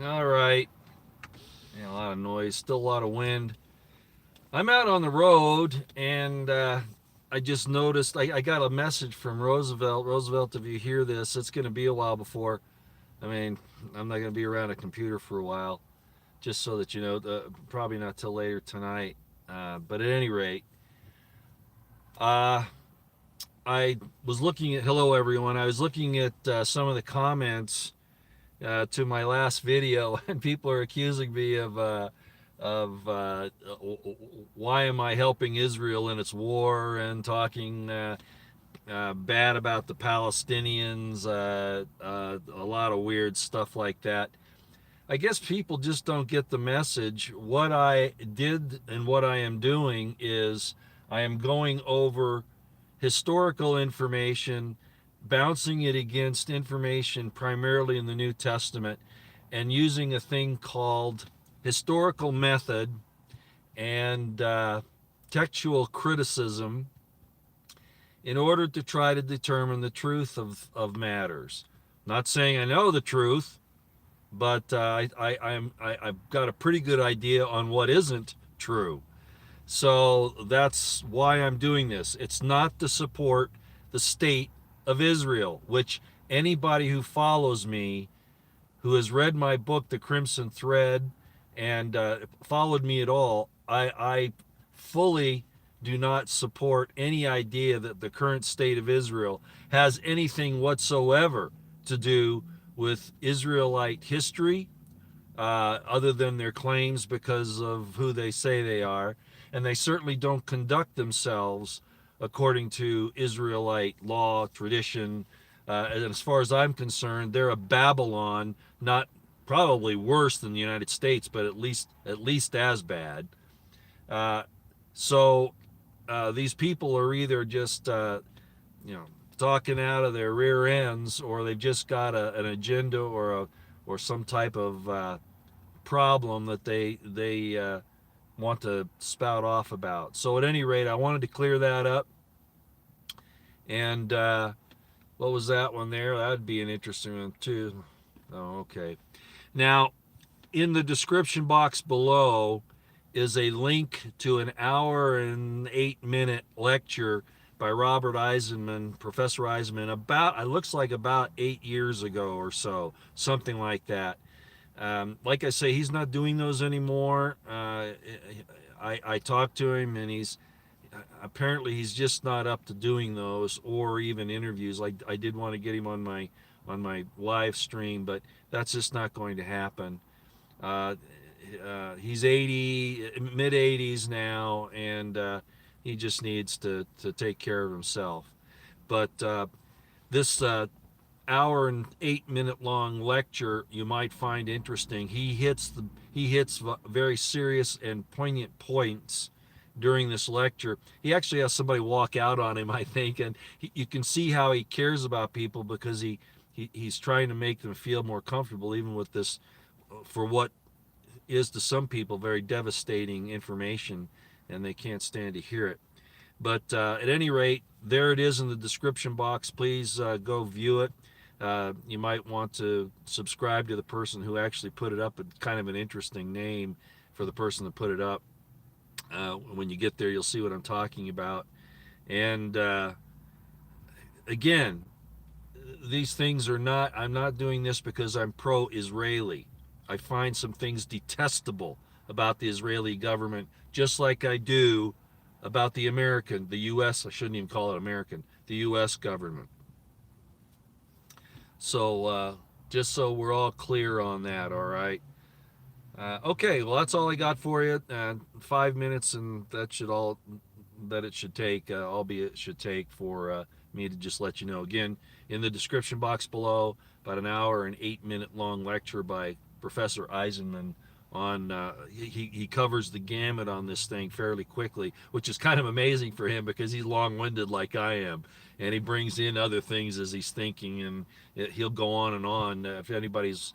All right. Yeah, a lot of noise, still a lot of wind. I'm out on the road, and I just noticed I got a message from Roosevelt. Roosevelt, if you hear this, it's going to be a while before. I mean, I'm not going to be around a computer for a while, just so that you know. Probably not till later tonight. But at any rate, uh, I was looking at. Hello, everyone. I was looking at some of the comments to my last video, and people are accusing me of why am I helping Israel in its war and talking bad about the Palestinians, a lot of weird stuff like that. I guess people just don't get the message. What I did and what I am doing is I am going over historical information, bouncing it against information primarily in the New Testament, and using a thing called historical method and textual criticism in order to try to determine the truth of matters. Not saying I know the truth, but I've got a pretty good idea on what isn't true. So that's why I'm doing this. It's not to support the state of Israel, which anybody who follows me, who has read my book, The Crimson Thread, and followed me at all, I fully do not support any idea that the current state of Israel has anything whatsoever to do with Israelite history, other than their claims because of who they say they are. And they certainly don't conduct themselves according to Israelite law, tradition. And as far as I'm concerned, they're a Babylon, not probably worse than the United States, but at least as bad. Uh, so these people are either just you know talking out of their rear ends, or they've just got an agenda or some type of problem that they want to spout off about. So at any rate, I wanted to clear that up. And what was that one there? That'd be an interesting one too. Oh, okay. Now, in the description box below is a link to an hour and 8 minute lecture by Robert Eisenman, Professor Eisenman, about, it looks like about 8 years ago or so, something like that. Like I say, he's not doing those anymore. I talked to him, and he's just not up to doing those or even interviews. Like I did want to get him on my live stream, but that's just not going to happen. Uh, he's 80, mid 80s now, and he just needs to take care of himself. But this hour and 8 minute long lecture you might find interesting. He hits very serious and poignant points during this lecture. He actually has somebody walk out on him, I think, and you can see how he cares about people because he's trying to make them feel more comfortable, even with this, for what is to some people very devastating information, and they can't stand to hear it. But at any rate, there it is in the description box. Please go view it. You might want to subscribe to the person who actually put it up. It's kind of an interesting name for the person that put it up. When you get there, you'll see what I'm talking about. And again, these things are not, I'm not doing this because I'm pro Israeli. I find some things detestable about the Israeli government, just like I do about the U.S., I shouldn't even call it American, the U.S. government. So, just so we're all clear on that, all right? Okay, well, that's all I got for you. 5 minutes, and that it should take, albeit it should take for me to just let you know. Again, in the description box below, about an hour and 8 minute long lecture by Professor Eisenman on, he covers the gamut on this thing fairly quickly, which is kind of amazing for him because he's long-winded like I am, and he brings in other things as he's thinking, and he'll go on and on. If anybody's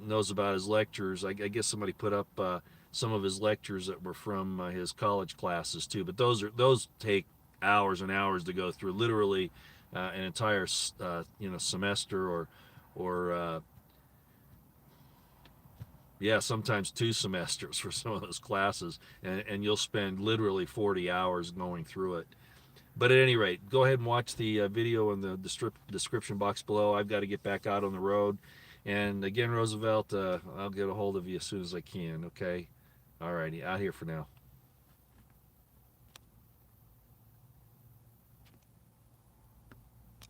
knows about his lectures. I guess somebody put up some of his lectures that were from his college classes too. But those take hours and hours to go through. Literally, an entire semester or Yeah, sometimes 2 semesters for some of those classes, and you'll spend literally 40 hours going through it. But at any rate, go ahead and watch the video in the description box below. I've got to get back out on the road. And again, Roosevelt, I'll get a hold of you as soon as I can, okay? All righty, out here for now.